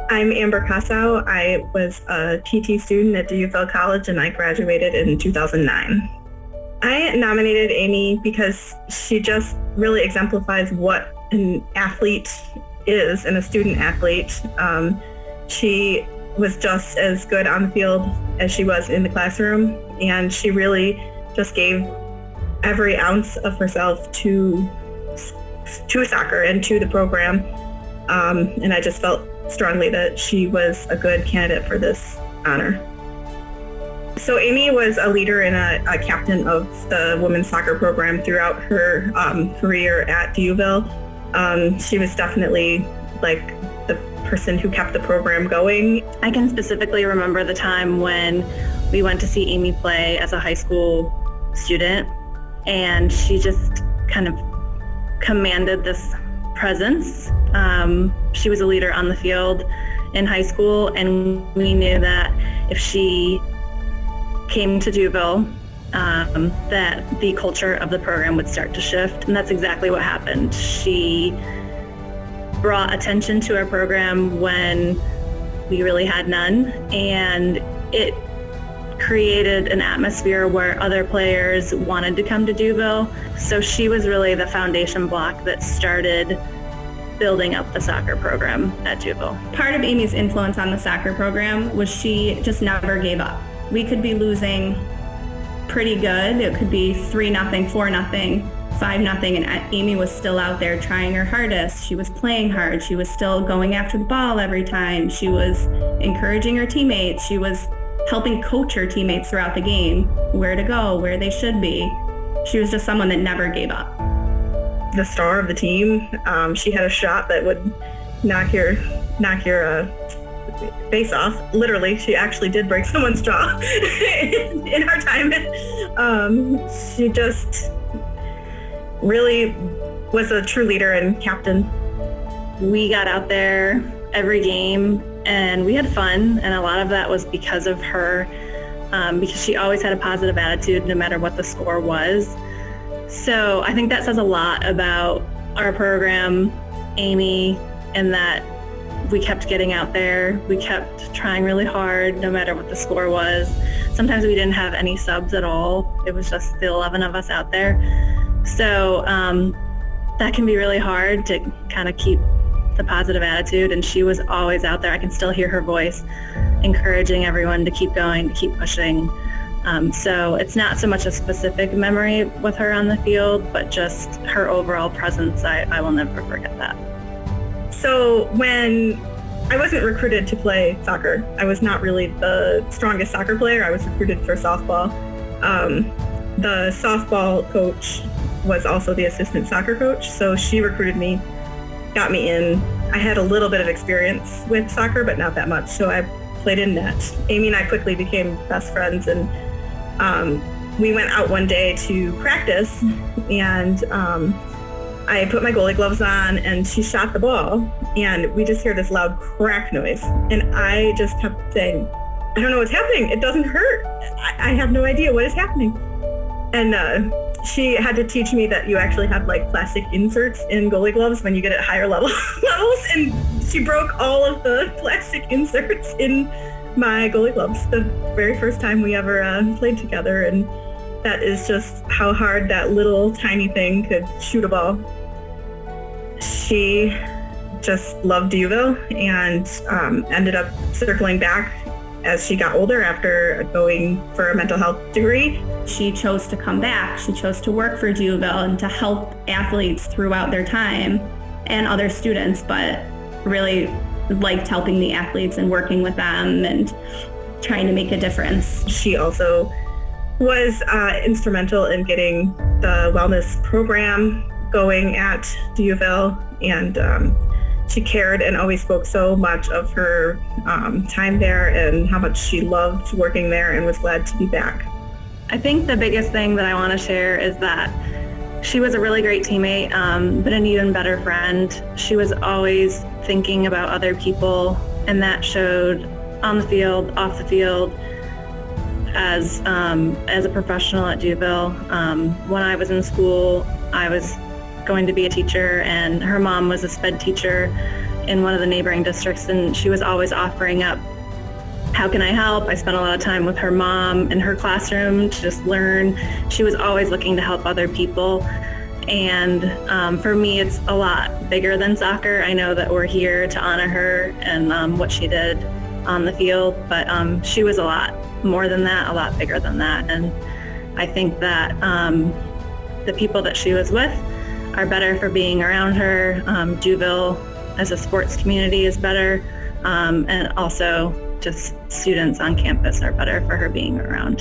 I'm Amber Casau. I was a PT student at DUFL College and I graduated in 2009. I nominated Amy because she just really exemplifies what an athlete is and a student athlete. She was just as good on the field as she was in the classroom, and she really just gave every ounce of herself to soccer and to the program. And I just felt strongly that she was a good candidate for this honor. So Amy was a leader and a captain of the women's soccer program throughout her career at DUville. She was definitely like the person who kept the program going. I can specifically remember the time when we went to see Amy play as a high school student, and she just kind of commanded this presence. She was a leader on the field in high school, and we knew that if she came to DUville, that the culture of the program would start to shift, and that's exactly what happened. She brought attention to our program when we really had none, and it created an atmosphere where other players wanted to come to DUville. So she was really the foundation block that started building up the soccer program at DUville. Part of Amy's influence on the soccer program was she just never gave up. We could be losing pretty good. It could be 3-0, 4-0, 5-0, and Amy was still out there trying her hardest. She was playing hard. She was still going after the ball every time. She was encouraging her teammates. She was helping coach her teammates throughout the game, where to go, where they should be. She was just someone that never gave up. The star of the team, she had a shot that would knock your face off. Literally, she actually did break someone's jaw in our time. She just really was a true leader and captain. We got out there every game and we had fun, and a lot of that was because of her, because she always had a positive attitude no matter what the score was. So I think that says a lot about our program, Amy, and that we kept getting out there. We kept trying really hard no matter what the score was. Sometimes we didn't have any subs at all. It was just the 11 of us out there. So that can be really hard to kind of keep the positive attitude, and she was always out there. I can still hear her voice encouraging everyone to keep going, to keep pushing. So it's not so much a specific memory with her on the field, but just her overall presence. I will never forget that. So when I wasn't recruited to play soccer, I was not really the strongest soccer player. I was recruited for softball. The softball coach was also the assistant soccer coach, so she recruited me, got me in. I had a little bit of experience with soccer, but not that much, so I played in net. Amy and I quickly became best friends, and we went out one day to practice, and I put my goalie gloves on, and she shot the ball, and we just hear this loud crack noise, and I just kept saying, I don't know what's happening. It doesn't hurt. I have no idea what is happening. And she had to teach me that you actually have like plastic inserts in goalie gloves when you get at higher levels, and she broke all of the plastic inserts in my goalie gloves the very first time we ever played together, and that is just how hard that little tiny thing could shoot a ball. She just loved DUville and ended up circling back as she got older after going for a mental health degree. She chose to come back. She chose to work for DUville and to help athletes throughout their time and other students, but really liked helping the athletes and working with them and trying to make a difference. She also was instrumental in getting the wellness program going at DUville, and she cared and always spoke so much of her time there and how much she loved working there and was glad to be back. I think the biggest thing that I want to share is that she was a really great teammate, but an even better friend. She was always thinking about other people, and that showed on the field, off the field, as a professional at DUville. When I was in school, I was going to be a teacher, and her mom was a sped teacher in one of the neighboring districts, and she was always offering up, how can I help? I spent a lot of time with her mom in her classroom to just learn. She was always looking to help other people. And for me, it's a lot bigger than soccer. I know that we're here to honor her and what she did on the field, but she was a lot more than that, a lot bigger than that. And I think that the people that she was with are better for being around her. Juville as a sports community is better. And also just students on campus are better for her being around.